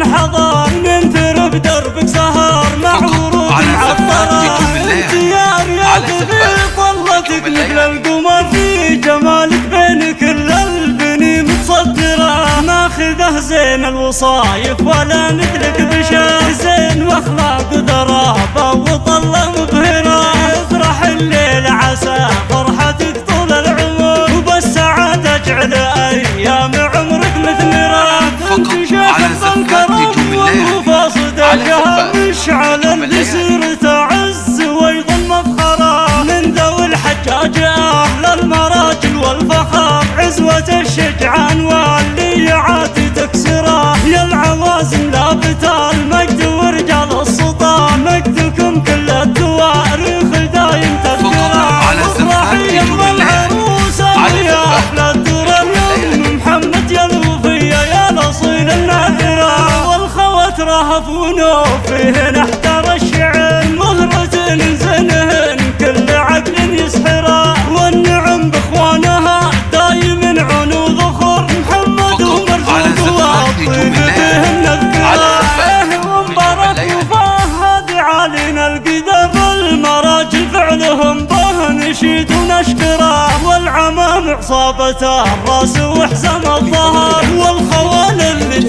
حضر ننثر بدربك سهر مع ورود معطرة. انت يا رياض في طلتك مثل القمر في جمالك بين كل البني متصدرة. ماخذه زين الوصايف ولا مثلك بشر زين واخلاق ذرابة وطلة مبهرة. افرح الليل عسى فرحتك طول العمر وبالسعادة اجعل ايام عمرك مثمرة. انت شيخ الكرم والفاصد الجهر مشعل اللي سرت عز ويظل مفخرة. من ذوي الحجاج اهل المراجل والفخر عزوة الشجعان واللي يعاتي تكسره. يا العوازم لابت المجد ورجال السلطان مجدكم كل التواريخ دايم تذكره. افرحي ام العروسة يا احلى الدرر يا محمد يا الوفية يا الاصيل النادرة. والخوات رهفونه فيه نحتر الشعر مهرة زنهن كل عقل يسحره. والنعم باخوانها دايم عنو ذخر محمد ومرزوق والطيب فيهن الذكره. ومبارك وفهد علينا القدر المراجل فعلهم به نشيد ونشكره. والعمام عصابة الراس وحزام الظهر والخوال اللي